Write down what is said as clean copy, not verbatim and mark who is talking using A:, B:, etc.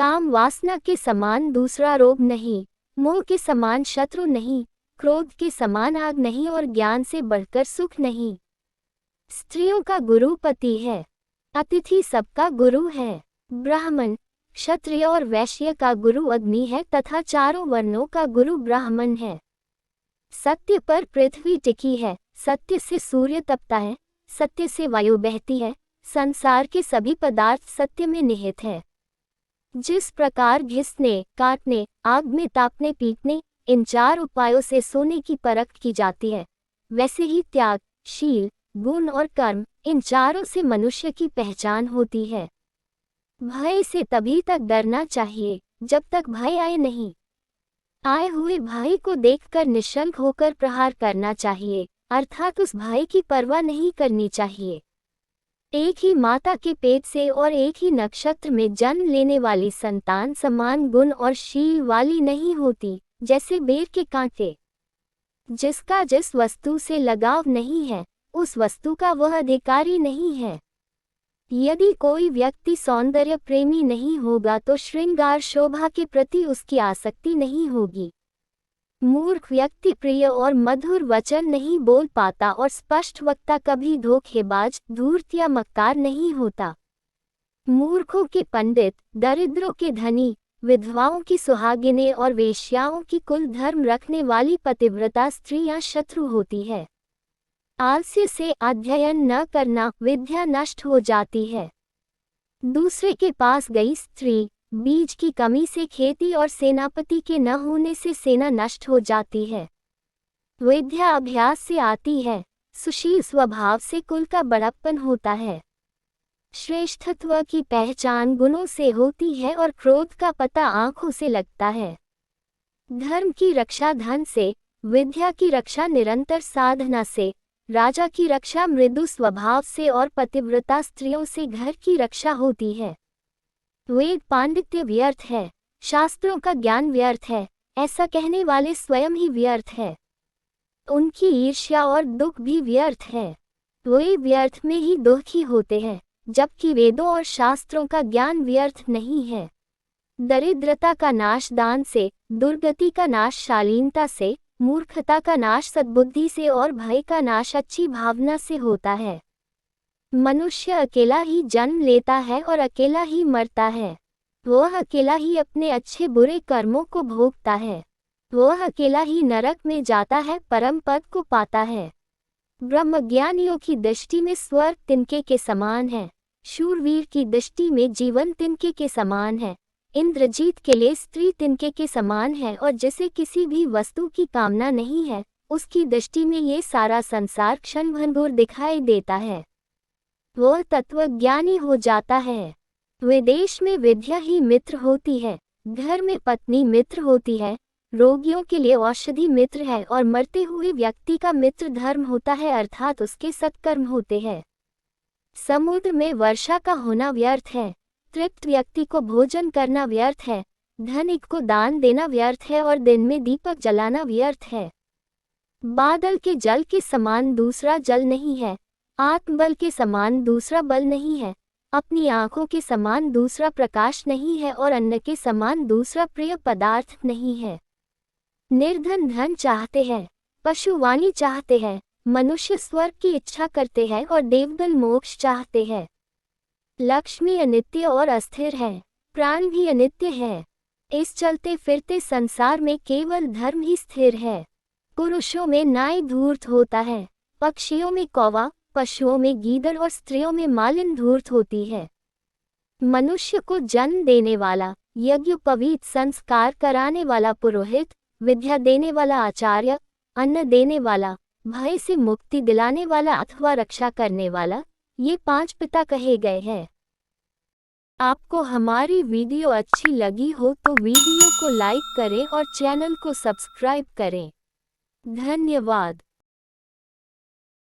A: काम वासना के समान दूसरा रोग नहीं, मोह के समान शत्रु नहीं, क्रोध के समान आग नहीं और ज्ञान से बढ़कर सुख नहीं। स्त्रियों का गुरु पति है, अतिथि सबका गुरु है। ब्राह्मण, क्षत्रिय और वैश्य का गुरु अग्नि है तथा चारों वर्णों का गुरु ब्राह्मण है। सत्य पर पृथ्वी टिकी है, सत्य से सूर्य तपता है, सत्य से वायु बहती है, संसार के सभी पदार्थ सत्य में निहित है। जिस प्रकार घिसने, काटने, आग में तापने, पीटने, इन 4 उपायों से सोने की परख की जाती है, वैसे ही त्याग, शील, गुण और कर्म, इन चारों से मनुष्य की पहचान होती है। भय से तभी तक डरना चाहिए जब तक भय आए नहीं। आए हुए भय को देखकर निश्शंक होकर प्रहार करना चाहिए, अर्थात उस भय की परवाह नहीं करनी चाहिए। एक ही माता के पेट से और एक ही नक्षत्र में जन्म लेने वाली संतान समान गुण और शील वाली नहीं होती, जैसे बेर के कांटे। जिसका जिस वस्तु से लगाव नहीं है, उस वस्तु का वह अधिकारी नहीं है। यदि कोई व्यक्ति सौंदर्य प्रेमी नहीं होगा तो श्रृंगार शोभा के प्रति उसकी आसक्ति नहीं होगी। मूर्ख व्यक्ति प्रिय और मधुर वचन नहीं बोल पाता और स्पष्ट वक्ता कभी धोखेबाज, धूर्त या मक्कार नहीं होता। मूर्खों के पंडित, दरिद्रों के धनी, विधवाओं की सुहागिनें और वेश्याओं की कुल धर्म रखने वाली पतिव्रता स्त्रियां शत्रु होती है। आलस्य से अध्ययन न करना, विद्या नष्ट हो जाती है। दूसरे के पास गई स्त्री, बीज की कमी से खेती और सेनापति के न होने से सेना नष्ट हो जाती है। विद्या अभ्यास से आती है, सुशील स्वभाव से कुल का बड़प्पन होता है। श्रेष्ठत्व की पहचान गुणों से होती है और क्रोध का पता आंखों से लगता है। धर्म की रक्षा धन से, विद्या की रक्षा निरंतर साधना से, राजा की रक्षा मृदु स्वभाव से और पतिव्रता स्त्रियों से घर की रक्षा होती है। वेद पांडित्य व्यर्थ है, शास्त्रों का ज्ञान व्यर्थ है, ऐसा कहने वाले स्वयं ही व्यर्थ है। उनकी ईर्ष्या और दुख भी व्यर्थ है, वे व्यर्थ में ही दुखी होते हैं, जबकि वेदों और शास्त्रों का ज्ञान व्यर्थ नहीं है। दरिद्रता का नाश दान से, दुर्गति का नाश शालीनता से, मूर्खता का नाश सद्बुद्धि से और भय का नाश अच्छी भावना से होता है। मनुष्य अकेला ही जन्म लेता है और अकेला ही मरता है। वह अकेला ही अपने अच्छे बुरे कर्मों को भोगता है। वह अकेला ही नरक में जाता है, परम पद को पाता है। ब्रह्मज्ञानियों की दृष्टि में स्वर्ग तिनके के समान है, शूरवीर की दृष्टि में जीवन तिनके के समान है, इंद्रजीत के लिए स्त्री तिनके के समान है और जिसे किसी भी वस्तु की कामना नहीं है, उसकी दृष्टि में ये सारा संसार क्षणभंगुर दिखाई देता है। वह तत्वज्ञानी हो जाता है। विदेश में विद्या ही मित्र होती है, घर में पत्नी मित्र होती है, रोगियों के लिए औषधि मित्र है और मरते हुए व्यक्ति का मित्र धर्म होता है, अर्थात उसके सत्कर्म होते हैं। समुद्र में वर्षा का होना व्यर्थ है, तृप्त व्यक्ति को भोजन करना व्यर्थ है, धनिक को दान देना व्यर्थ है और दिन में दीपक जलाना व्यर्थ है। बादल के जल के समान दूसरा जल नहीं है, आत्मबल के समान दूसरा बल नहीं है, अपनी आंखों के समान दूसरा प्रकाश नहीं है और अन्न के समान दूसरा प्रिय पदार्थ नहीं है। निर्धन धन चाहते हैं, पशु वाणी चाहते हैं, मनुष्य स्वर्ग की इच्छा करते हैं और देवदल मोक्ष चाहते हैं। लक्ष्मी अनित्य और अस्थिर है, प्राण भी अनित्य है। इस चलते फिरते संसार में केवल धर्म ही स्थिर है। पुरुषों में नाई धूर्त होता है, पक्षियों में कौवा, पशुओं में गीदड़ और स्त्रियों में मालिन धूर्त होती है। मनुष्य को जन्म देने वाला, यज्ञोपवीत संस्कार कराने वाला पुरोहित, विद्या देने वाला आचार्य, अन्न देने वाला, भय से मुक्ति दिलाने वाला अथवा रक्षा करने वाला, ये 5 पिता कहे गए हैं। आपको हमारी वीडियो अच्छी लगी हो तो वीडियो को लाइक करें और चैनल को सब्सक्राइब करें। धन्यवाद।